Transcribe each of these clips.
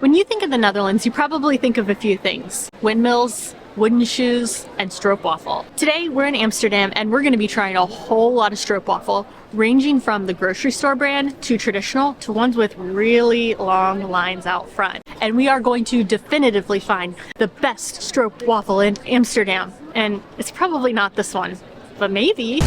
When you think of the Netherlands, you probably think of a few things: windmills, wooden shoes, and stroopwafel. Today, we're in Amsterdam and we're going to be trying a whole lot of stroopwafel, ranging from the grocery store brand to traditional to ones with really long lines out front. And we are going to definitively find the best stroopwafel in Amsterdam. And it's probably not this one, but maybe.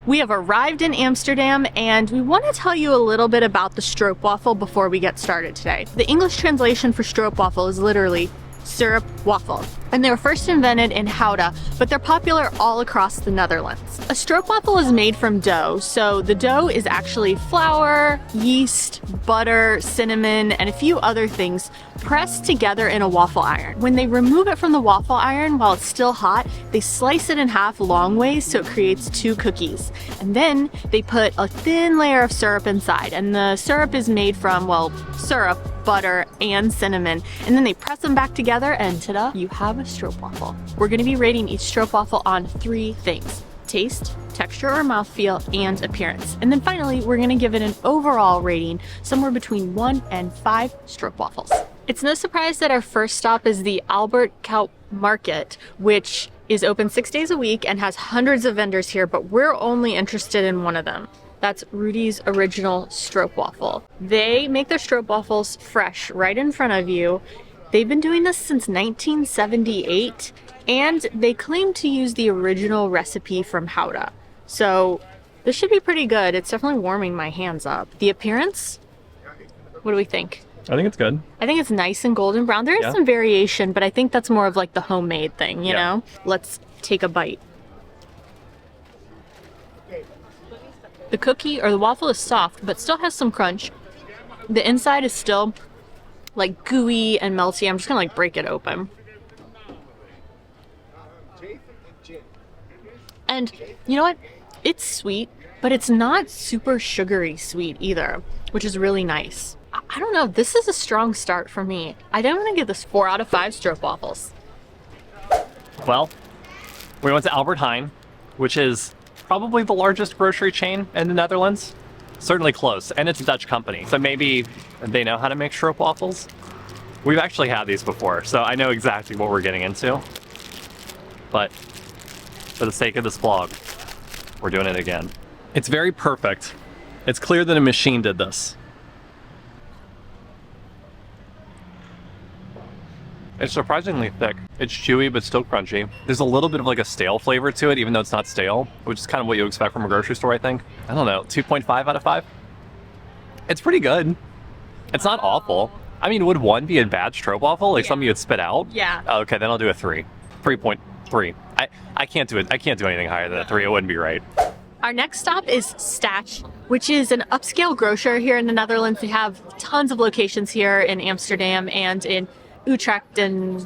We have arrived in Amsterdam and we want to tell you a little bit about the stroopwafel before we get started today. The English translation for stroopwafel is literally syrup waffle, and they were first invented in Gouda, but they're popular all across the Netherlands. A stroopwafel is made from dough, so the dough is actually flour, yeast, butter, cinnamon, and a few other things pressed together in a waffle iron. When they remove it from the waffle iron while it's still hot, they slice it in half long ways so it creates two cookies. And then they put a thin layer of syrup inside, and the syrup is made from, well, syrup, butter, and cinnamon, and then they press them back together and ta-da, you have a stroopwafel. We're going to be rating each stroopwafel on 3 things: taste, texture or mouthfeel, and appearance. And then finally, we're going to give it an overall rating somewhere between 1 and 5 stroopwafels. It's no surprise that our first stop is the Albert Kuip Market, which is open 6 days a week and has hundreds of vendors here, but we're only interested in one of them. That's Rudi's Original Stroopwafel. They make their stroopwafels fresh right in front of you. They've been doing this since 1978, and they claim to use the original recipe from Gouda. So this should be pretty good. It's definitely warming my hands up. The appearance? What do we think? I think it's good. I think it's nice and golden brown. There is some variation, but I think that's more of like the homemade thing, you know? Let's take a bite. The cookie or the waffle is soft, but still has some crunch. The inside is still like gooey and melty. I'm just gonna like break it open. And you know what? It's sweet, but it's not super sugary sweet either, which is really nice. I don't know, this is a strong start for me. I don't want to give this 4 out of 5 stroopwafels. Well, we went to Albert Heijn, which is probably the largest grocery chain in the Netherlands. Certainly close, and it's a Dutch company, so maybe they know how to make stroopwafels. We've actually had these before, so I know exactly what we're getting into. But for the sake of this vlog, we're doing it again. It's very perfect. It's clear that a machine did this. It's surprisingly thick. It's chewy, but still crunchy. There's a little bit of like a stale flavor to it, even though it's not stale, which is kind of what you expect from a grocery store, I think. I don't know, 2.5 out of 5? It's pretty good. It's not awful. I mean, would 1 be a bad stroopwafel? Like something you'd spit out? Yeah. Oh, okay, then I'll do a 3. 3.3. I can't do it. I can't do anything higher than a 3. It wouldn't be right. Our next stop is Stach, which is an upscale grocer here in the Netherlands. They have tons of locations here in Amsterdam and in Utrecht, and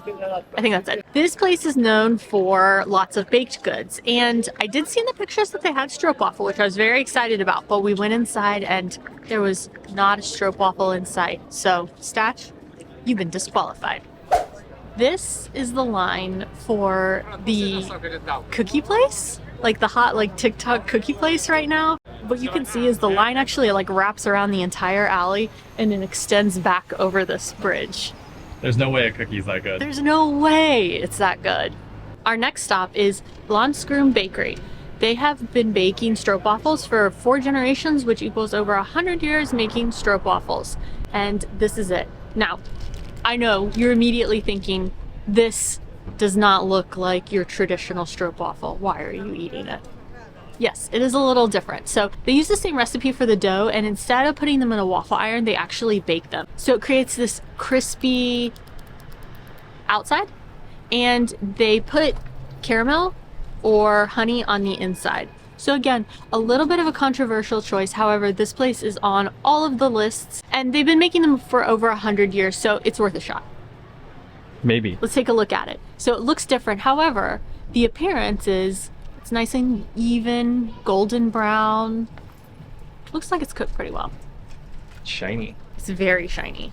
I think that's it. This place is known for lots of baked goods, and I did see in the pictures that they had stroopwafel, which I was very excited about, but we went inside and there was not a stroopwafel in sight. So, Stach, you've been disqualified. This is the line for the cookie place, like the hot like TikTok cookie place right now. What you can see is the line actually like wraps around the entire alley and then extends back over this bridge. There's no way a cookie's that good. There's no way it's that good. Our next stop is Lanskroon Bakery. They have been baking stroopwafels for 4 generations, which equals over 100 years making stroopwafels. And this is it. Now, I know you're immediately thinking, this does not look like your traditional stroopwafel. Why are you eating it? Yes, it is a little different. So they use the same recipe for the dough, and instead of putting them in a waffle iron, they actually bake them. So it creates this crispy outside, and they put caramel or honey on the inside. So again, a little bit of a controversial choice. However, this place is on all of the lists, and they've been making them for over 100 years, so it's worth a shot. Maybe. Let's take a look at it. So it looks different. However, the appearance is, it's nice and even, golden brown. Looks like it's cooked pretty well. Shiny. It's very shiny.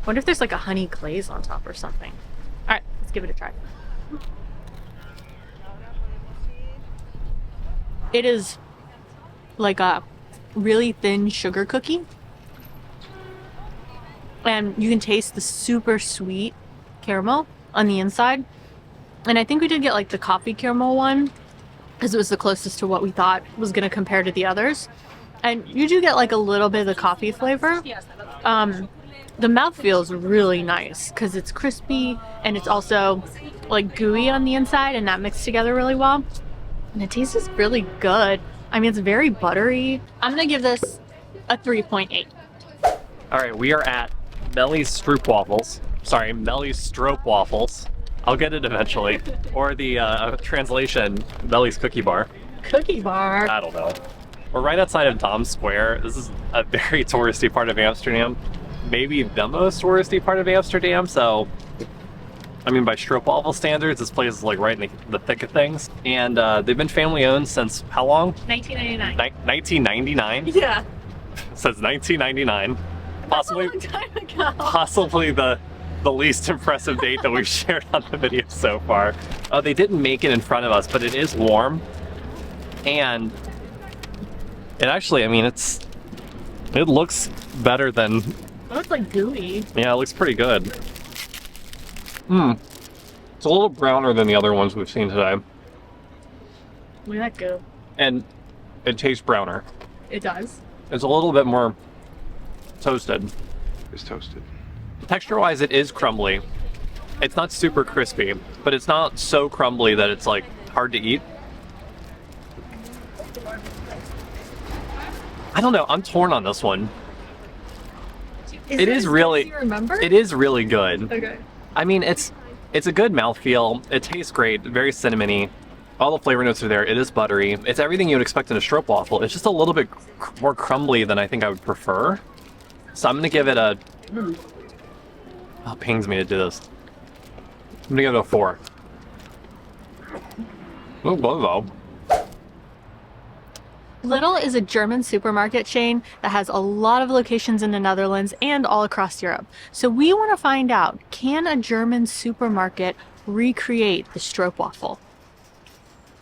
Wonder if there's like a honey glaze on top or something. All right, let's give it a try. It is like a really thin sugar cookie. and you can taste the super sweet caramel on the inside. And I think we did get like the coffee caramel one because it was the closest to what we thought was going to compare to the others. And you do get like a little bit of the coffee flavor. The mouthfeel is really nice because it's crispy and it's also like gooey on the inside, and that mixed together really well. And the taste is really good. I mean, it's very buttery. I'm gonna give this a 3.8. All right, we are at Melly's Stroopwafels. Sorry, Melly's Stroopwafels. I'll get it eventually. Or the translation, Melly's Cookie Bar. Cookie bar. I don't know. We're right outside of Tom's Square. This is a very touristy part of Amsterdam. Maybe the most touristy part of Amsterdam, so I mean by Stroopwafel standards, this place is like right in the thick of things. And they've been family owned since how long? 1999. 1999? Yeah. Since 1999. Possibly, That's a long time ago. possibly the least impressive date that we've shared on the video so far. They didn't make it in front of us, but it is warm. And it actually, I mean, it looks better than... It looks like gooey. Yeah, it looks pretty good. It's a little browner than the other ones we've seen today. Look at that goo. And it tastes browner. It does. It's a little bit more toasted. It's toasted. Texture-wise, it is crumbly. It's not super crispy, but it's not so crumbly that it's like hard to eat. I don't know, I'm torn on this one. It is really, you remember? it is really good. Okay. I mean, it's a good mouthfeel. It tastes great, very cinnamony. All the flavor notes are there. It is buttery. It's everything you would expect in a stroopwafel. It's just a little bit more crumbly than I think I would prefer. So I'm gonna give it a... Oh, it pains me to do this. I'm gonna give it a 4. Oh, though. Lidl is a German supermarket chain that has a lot of locations in the Netherlands and all across Europe. So we want to find out, can a German supermarket recreate the stroopwafel?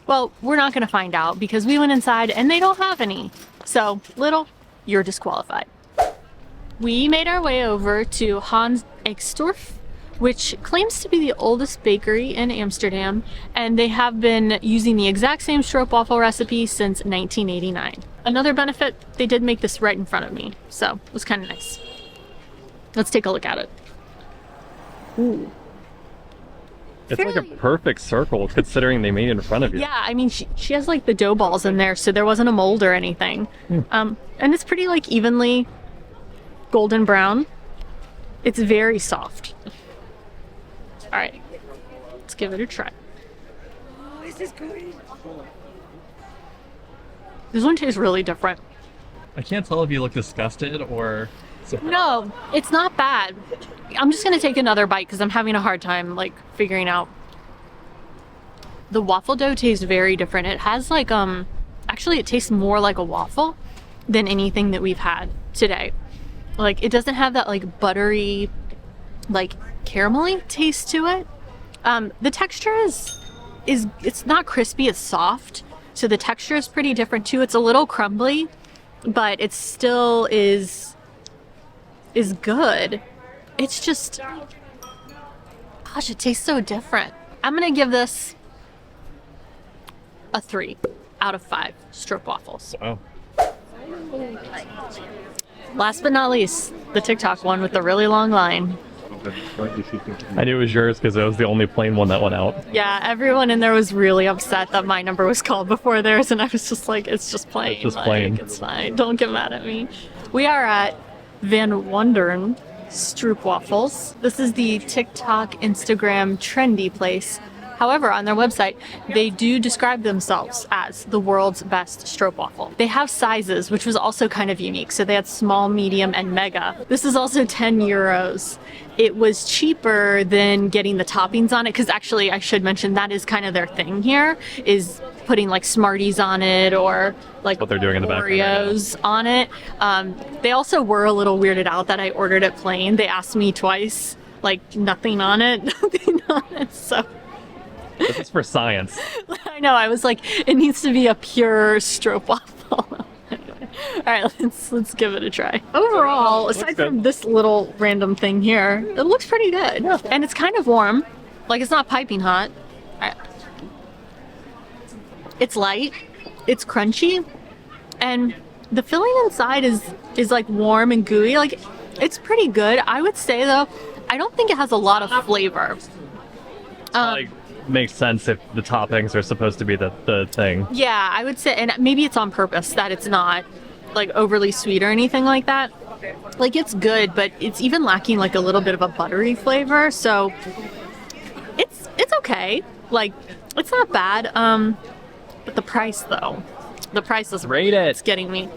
Well, we're not going to find out because we went inside and they don't have any. So, Lidl, you're disqualified. We made our way over to Egsdorf, which claims to be the oldest bakery in Amsterdam, and they have been using the exact same stroopwafel recipe since 1989. Another benefit, they did make this right in front of me, so it was kind of nice. Let's take a look at it. Ooh. It's like a perfect circle considering they made it in front of you. Yeah, I mean, she has like the dough balls in there, so there wasn't a mold or anything. And it's pretty like evenly golden brown. It's very soft. All right, let's give it a try. Oh, this is good. This one tastes really different. I can't tell if you look disgusted or surprised. No, it's not bad. I'm just gonna take another bite because I'm having a hard time like figuring out. The waffle dough tastes very different. It has like actually it tastes more like a waffle than anything that we've had today. Like it doesn't have that like buttery, like caramelly taste to it. The texture is it's not crispy, it's soft. So the texture is pretty different too. It's a little crumbly, but it still is good. It's just, gosh, it tastes so different. I'm gonna give this a 3 out of 5 stroopwafels. Wow. Last but not least, the TikTok one with the really long line. I knew it was yours because it was the only plain one that went out. Yeah, everyone in there was really upset that my number was called before theirs, and I was just like, it's just plain. It's just like, plain. It's fine. Don't get mad at me. We are at Wonderen Stroopwafels. This is the TikTok, Instagram trendy place. However, on their website, they do describe themselves as the world's best stroopwafel. They have sizes, which was also kind of unique. So they had small, medium, and mega. This is also 10 euros. It was cheaper than getting the toppings on it, because actually, I should mention, that is kind of their thing here, is putting like Smarties on it or like What they're doing in the background right now. Oreos on it. They also were a little weirded out that I ordered it plain. They asked me twice, like nothing on it, nothing on it, so... This is for science. I know, I was like, it needs to be a pure stroopwafel. All right, let's give it a try. Overall, aside from this little random thing here, it looks pretty good. Yeah. And it's kind of warm. Like, it's not piping hot. It's light. It's crunchy. And the filling inside is like warm and gooey. Like, it's pretty good. I would say, though, I don't think it has a lot of flavor. Like, makes sense if the toppings are supposed to be the thing. Yeah, I would say, and maybe it's on purpose that it's not like overly sweet or anything like that. Like, it's good, but it's even lacking like a little bit of a buttery flavor. So it's okay. Like, it's not bad. But the price, though, the price is Rate it. It's getting me.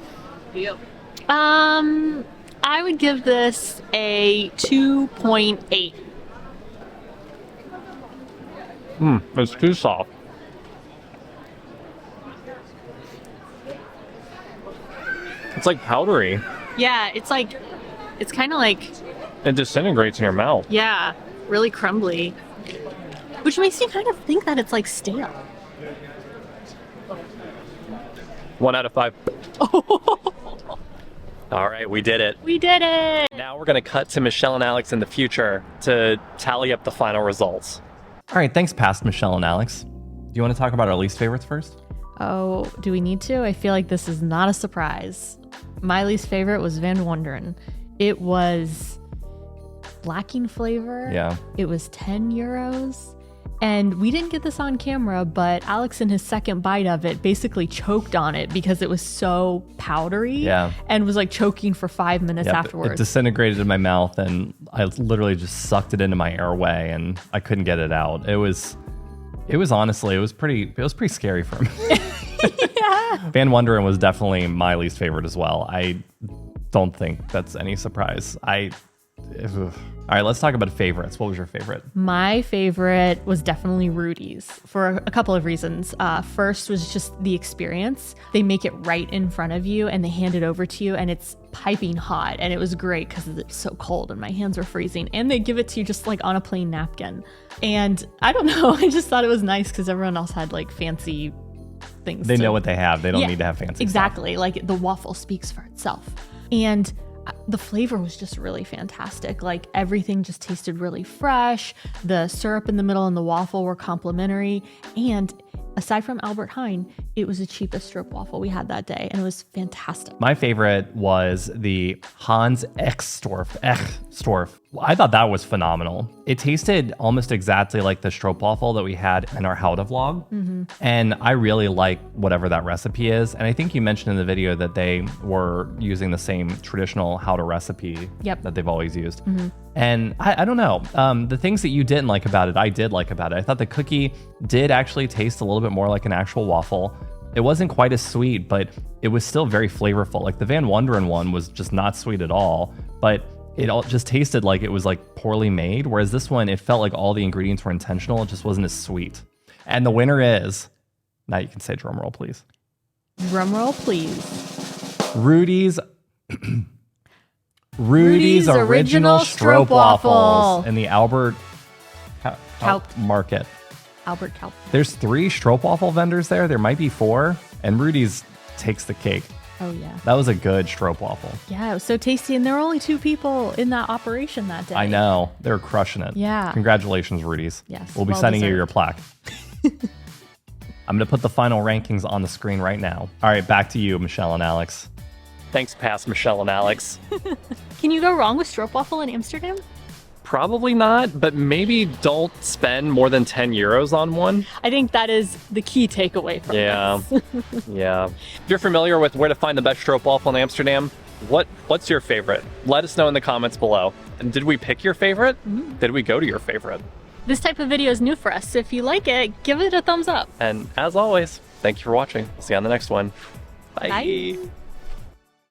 I would give this a 2.8. It's too soft. It's like powdery. Yeah, it's kind of like, It disintegrates in your mouth. yeah, really crumbly. Which makes you kind of think that it's like stale. 1 out of 5. All right, we did it. We did it! Now we're going to cut to Michelle and Alex in the future to tally up the final results. All right, thanks, past Michelle and Alex. Do you want to talk about our least favorites first? Oh, do we need to? I feel like this is not a surprise. My least favorite was Van Wonderen. It was lacking flavor. Yeah. It was 10 euros. And we didn't get this on camera, but Alex in his second bite of it basically choked on it because it was so powdery. Yeah. And was like choking for 5 minutes afterwards. It disintegrated in my mouth, and I literally just sucked it into my airway, and I couldn't get it out. It was honestly, it was pretty scary for me. Yeah. Van Wonderen was definitely my least favorite as well. I don't think that's any surprise. All right, let's talk about favorites. What was your favorite? My favorite was definitely Rudi's for a couple of reasons. First was just the experience. They make it right in front of you and they hand it over to you, and it's piping hot, and it was great because it's so cold and my hands were freezing, and they give it to you just like on a plain napkin. And I don't know, I just thought it was nice because everyone else had like fancy things. They know what they have. They don't need to have fancy exactly stuff. Like the waffle speaks for itself. And the flavor was just really fantastic. Like, everything just tasted really fresh. The syrup in the middle and the waffle were complimentary. And aside from Albert Heijn, it was the cheapest stroopwafel we had that day, and it was fantastic. My favorite was the Hans Egsdorf. I thought that was phenomenal. It tasted almost exactly like the Stroopwafel that we had in our How to vlog. Mm-hmm. And I really like whatever that recipe is. And I think you mentioned in the video that they were using the same traditional How to recipe that they've always used. Mm-hmm. And I don't know, the things that you didn't like about it, I did like about it. I thought the cookie did actually taste a little bit more like an actual waffle. It wasn't quite as sweet, but it was still very flavorful. Like the Van Wonderen one was just not sweet at all, but it all just tasted like it was like poorly made. Whereas this one, it felt like all the ingredients were intentional. It just wasn't as sweet. And the winner is, now you can say drum roll, please. Drum roll, please. Rudi's original Stroopwafels in the Albert Market. Albert Kaup. There's 3 Stroopwafel vendors there. There might be 4, and Rudi's takes the cake. Oh, yeah. That was a good Stroopwafel. Yeah, it was so tasty, and there were only 2 people in that operation that day. I know. They were crushing it. Yeah. Congratulations, Rudi's. Yes. We'll be sending you your plaque. I'm going to put the final rankings on the screen right now. All right, back to you, Michelle and Alex. Thanks, past Michelle and Alex. Can you go wrong with Stroopwafel in Amsterdam? Probably not, but maybe don't spend more than 10 euros on one. I think that is the key takeaway from this. Yeah. If you're familiar with where to find the best stroopwafel in Amsterdam, what's your favorite? Let us know in the comments below. And did we pick your favorite? Mm-hmm. Did we go to your favorite? This type of video is new for us, so if you like it, give it a thumbs up. And as always, thank you for watching. We'll see you on the next one. Bye. Bye.